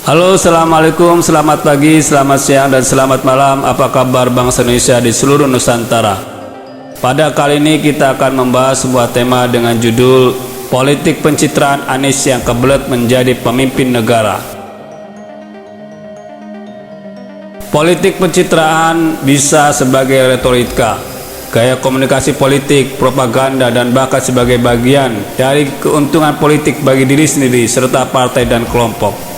Halo, assalamualaikum, selamat pagi, selamat siang, dan selamat malam. Apa kabar bangsa Indonesia di seluruh Nusantara? Pada kali ini kita akan membahas sebuah tema dengan judul Politik Pencitraan Anies yang kebelet menjadi pemimpin negara. Politik pencitraan bisa sebagai retorika, gaya komunikasi politik, propaganda, dan bahkan sebagai bagian dari keuntungan politik bagi diri sendiri serta partai dan kelompok.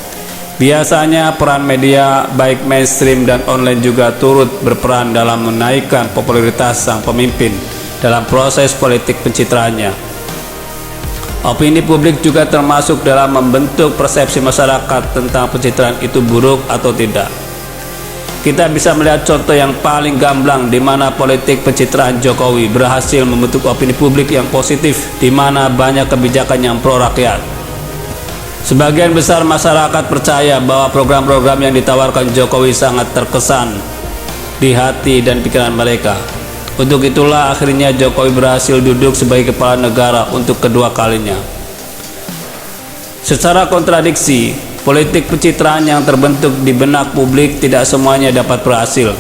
Biasanya peran media baik mainstream dan online juga turut berperan dalam menaikkan popularitas sang pemimpin dalam proses politik pencitraannya. Opini publik juga termasuk dalam membentuk persepsi masyarakat tentang pencitraan itu buruk atau tidak. Kita bisa melihat contoh yang paling gamblang di mana politik pencitraan Jokowi berhasil membentuk opini publik yang positif, di mana banyak kebijakan yang pro rakyat. Sebagian besar masyarakat percaya bahwa program-program yang ditawarkan Jokowi sangat terkesan di hati dan pikiran mereka. Untuk itulah akhirnya Jokowi berhasil duduk sebagai kepala negara untuk kedua kalinya. Secara kontradiksi, politik pencitraan yang terbentuk di benak publik tidak semuanya dapat berhasil.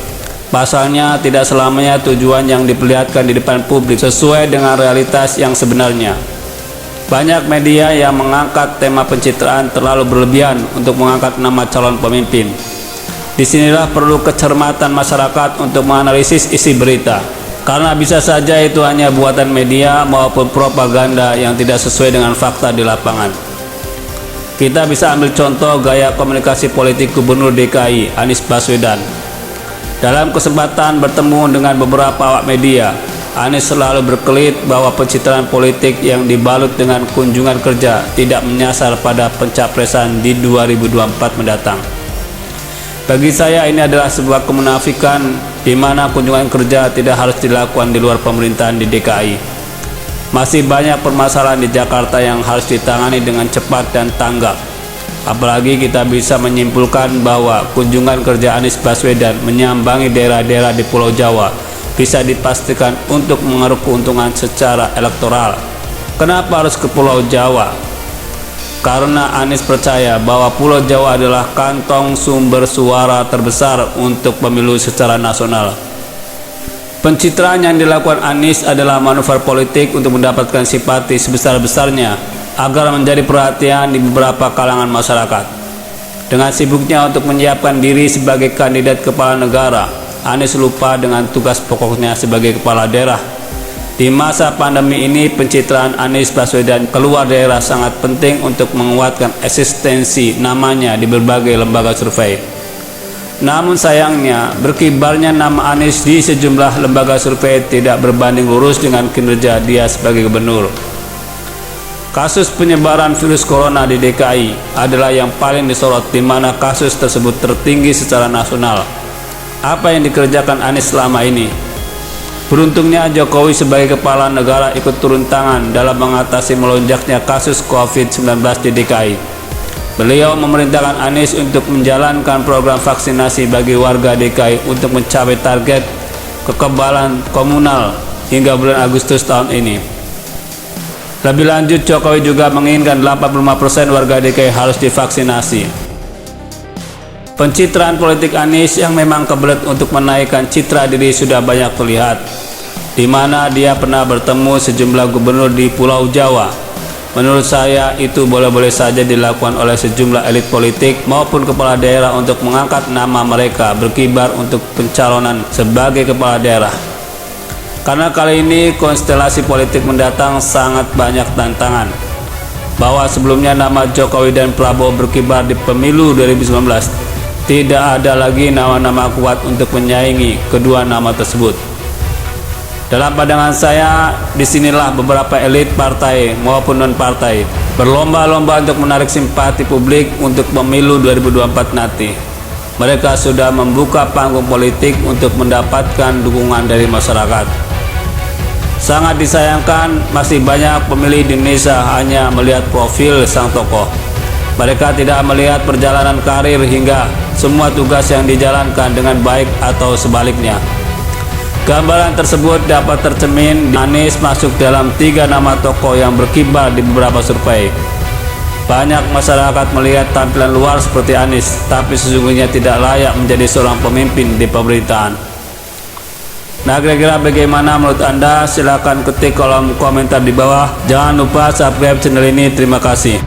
Pasalnya, tidak selamanya tujuan yang diperlihatkan di depan publik sesuai dengan realitas yang sebenarnya. Banyak media yang mengangkat tema pencitraan terlalu berlebihan untuk mengangkat nama calon pemimpin. Disinilah perlu kecermatan masyarakat untuk menganalisis isi berita, karena bisa saja itu hanya buatan media maupun propaganda yang tidak sesuai dengan fakta di lapangan. Kita bisa ambil contoh gaya komunikasi politik Gubernur DKI Anies Baswedan. Dalam kesempatan bertemu dengan beberapa awak media, Anies selalu berkelit bahwa pencitraan politik yang dibalut dengan kunjungan kerja tidak menyasar pada pencapresan di 2024 mendatang. Bagi saya ini adalah sebuah kemunafikan di mana kunjungan kerja tidak harus dilakukan di luar pemerintahan di DKI. Masih banyak permasalahan di Jakarta yang harus ditangani dengan cepat dan tanggap. Apalagi kita bisa menyimpulkan bahwa kunjungan kerja Anies Baswedan menyambangi daerah-daerah di Pulau Jawa bisa dipastikan untuk mengeruk keuntungan secara elektoral. Kenapa harus ke Pulau Jawa? Karena Anies percaya bahwa Pulau Jawa adalah kantong sumber suara terbesar untuk pemilu secara nasional. Pencitraan yang dilakukan Anies adalah manuver politik untuk mendapatkan simpati sebesar-besarnya agar menjadi perhatian di beberapa kalangan masyarakat. Dengan sibuknya untuk menyiapkan diri sebagai kandidat kepala negara, Anies lupa dengan tugas pokoknya sebagai kepala daerah. Di masa pandemi ini, pencitraan Anies Baswedan keluar daerah sangat penting untuk menguatkan eksistensi namanya di berbagai lembaga survei. Namun sayangnya, berkibarnya nama Anies di sejumlah lembaga survei tidak berbanding lurus dengan kinerja dia sebagai gubernur. Kasus penyebaran virus corona di DKI adalah yang paling disorot, di mana kasus tersebut tertinggi secara nasional. Apa yang dikerjakan Anies selama ini? Beruntungnya Jokowi sebagai kepala negara ikut turun tangan dalam mengatasi melonjaknya kasus COVID-19 di DKI. Beliau memerintahkan Anies untuk menjalankan program vaksinasi bagi warga DKI untuk mencapai target kekebalan komunal hingga bulan Agustus tahun ini. Lebih lanjut, Jokowi juga menginginkan 85% warga DKI harus divaksinasi. Pencitraan politik Anies yang memang kebelet untuk menaikkan citra diri sudah banyak terlihat, di mana dia pernah bertemu sejumlah gubernur di Pulau Jawa. Menurut saya itu boleh-boleh saja dilakukan oleh sejumlah elit politik maupun kepala daerah untuk mengangkat nama mereka berkibar untuk pencalonan sebagai kepala daerah. Karena kali ini konstelasi politik mendatang sangat banyak tantangan, bahwa sebelumnya nama Jokowi dan Prabowo berkibar di pemilu 2019. Tidak ada lagi nama-nama kuat untuk menyaingi kedua nama tersebut. Dalam pandangan saya, disinilah beberapa elit partai maupun non-partai berlomba-lomba untuk menarik simpati publik untuk pemilu 2024 nanti. Mereka sudah membuka panggung politik untuk mendapatkan dukungan dari masyarakat. Sangat disayangkan, masih banyak pemilih di Indonesia hanya melihat profil sang tokoh. Mereka tidak melihat perjalanan karir hingga semua tugas yang dijalankan dengan baik atau sebaliknya. Gambaran tersebut dapat tercermin Anies masuk dalam 3 nama tokoh yang berkibar di beberapa survei. Banyak masyarakat melihat tampilan luar seperti Anies, tapi sesungguhnya tidak layak menjadi seorang pemimpin di pemerintahan. Nah, kira-kira bagaimana menurut Anda? Silahkan ketik kolom komentar di bawah. Jangan lupa subscribe channel ini. Terima kasih.